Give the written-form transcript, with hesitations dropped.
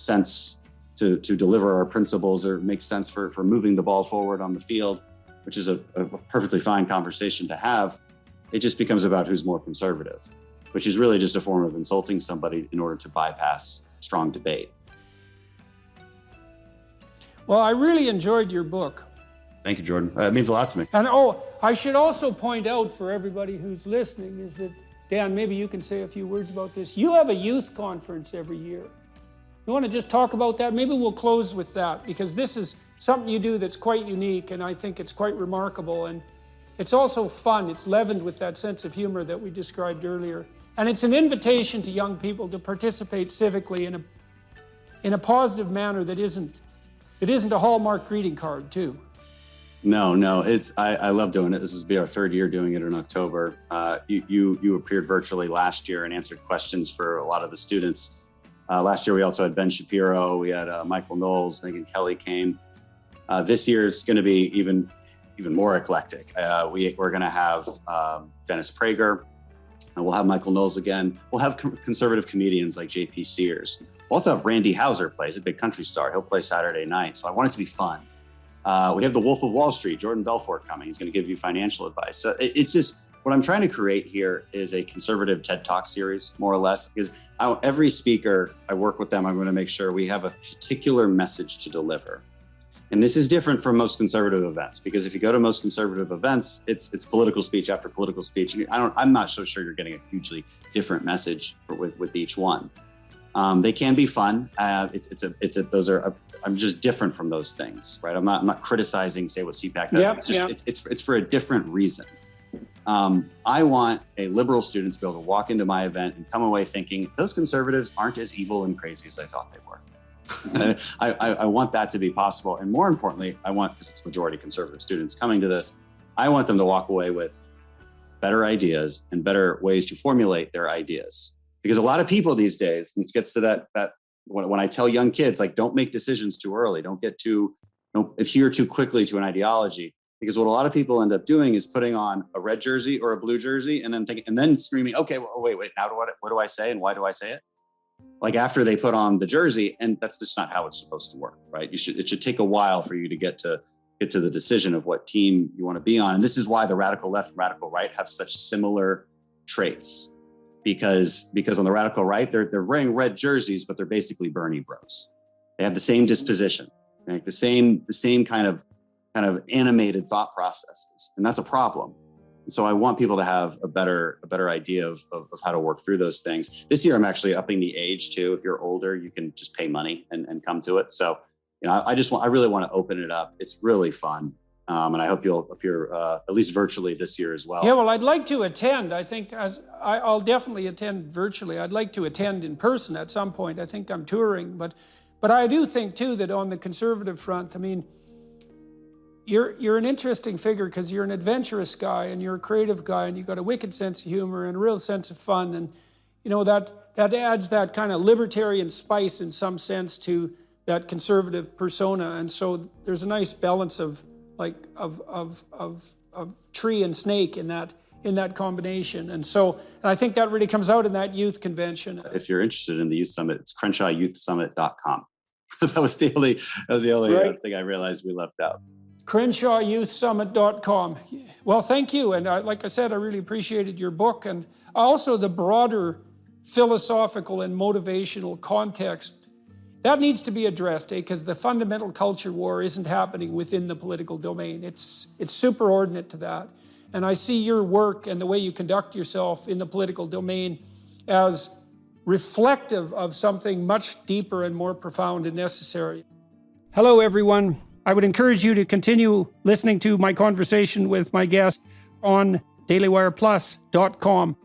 sense to deliver our principles, or makes sense for moving the ball forward on the field, which is a perfectly fine conversation to have. It just becomes about who's more conservative, which is really just a form of insulting somebody in order to bypass strong debate. Well, I really enjoyed your book. Thank you, Jordan. It means a lot to me. And I should also point out for everybody who's listening is that, Dan, maybe you can say a few words about this. You have a youth conference every year. You want to just talk about that? Maybe we'll close with that, because this is something you do that's quite unique, and I think it's quite remarkable. And it's also fun. It's leavened with that sense of humor that we described earlier. And it's an invitation to young people to participate civically in a positive manner that isn't a Hallmark greeting card, too. No, I love doing it. This will be our third year doing it in October. You appeared virtually last year and answered questions for a lot of the students. Last year we also had Ben Shapiro, we had Michael Knowles, Megyn Kelly came. This year is going to be even more eclectic. We're going to have Dennis Prager, and we'll have Michael Knowles again. We'll have conservative comedians like J.P. Sears. We'll also have Randy Houser play. He's a big country star. He'll play Saturday night. So I want it to be fun. We have the Wolf of Wall Street, Jordan Belfort, coming. He's going to give you financial advice. So it's just, what I'm trying to create here is a conservative TED Talk series, more or less, because every speaker, I work with them, I'm going to make sure we have a particular message to deliver. And this is different from most conservative events, because if you go to most conservative events, it's political speech after political speech. And I'm not so sure you're getting a hugely different message with each one. They can be fun. I'm just different from those things, right? I'm not criticizing, say, what CPAC does. Yep, it's for a different reason. I want a liberal student to be able to walk into my event and come away thinking those conservatives aren't as evil and crazy as I thought they were. I want that to be possible. And more importantly, because it's majority conservative students coming to this, I want them to walk away with better ideas and better ways to formulate their ideas. Because a lot of people these days, and it gets to that when I tell young kids, like, don't make decisions too early, don't adhere too quickly to an ideology. Because what a lot of people end up doing is putting on a red jersey or a blue jersey and then screaming, okay, well, wait, now what do I say and why do I say it? Like, after they put on the jersey, and that's just not how it's supposed to work, right? It should take a while for you to get to the decision of what team you want to be on. And this is why the radical left and radical right have such similar traits. Because on the radical right, they're wearing red jerseys, but they're basically Bernie bros. They have the same disposition, like the same kind of animated thought processes, and that's a problem. And so I want people to have a better idea of how to work through those things. This year, I'm actually upping the age too. If you're older, you can just pay money and come to it. So, I really want to open it up. It's really fun. And I hope you'll appear at least virtually this year as well. Yeah, well, I'd like to attend. I think I'll definitely attend virtually. I'd like to attend in person at some point. I think I'm touring, but I do think too that on the conservative front, I mean, you're an interesting figure because you're an adventurous guy and you're a creative guy and you've got a wicked sense of humor and a real sense of fun, and that adds that kind of libertarian spice in some sense to that conservative persona. And so there's a nice balance of tree and snake in that combination. And I think that really comes out in that youth convention. If you're interested in the youth summit, it's CrenshawYouthSummit.com. that was the only right. thing I realized we left out. CrenshawYouthSummit.com. Well, thank you. And like I said, I really appreciated your book and also the broader philosophical and motivational context. That needs to be addressed, because the fundamental culture war isn't happening within the political domain. It's superordinate to that. And I see your work and the way you conduct yourself in the political domain as reflective of something much deeper and more profound and necessary. Hello, everyone. I would encourage you to continue listening to my conversation with my guest on dailywireplus.com.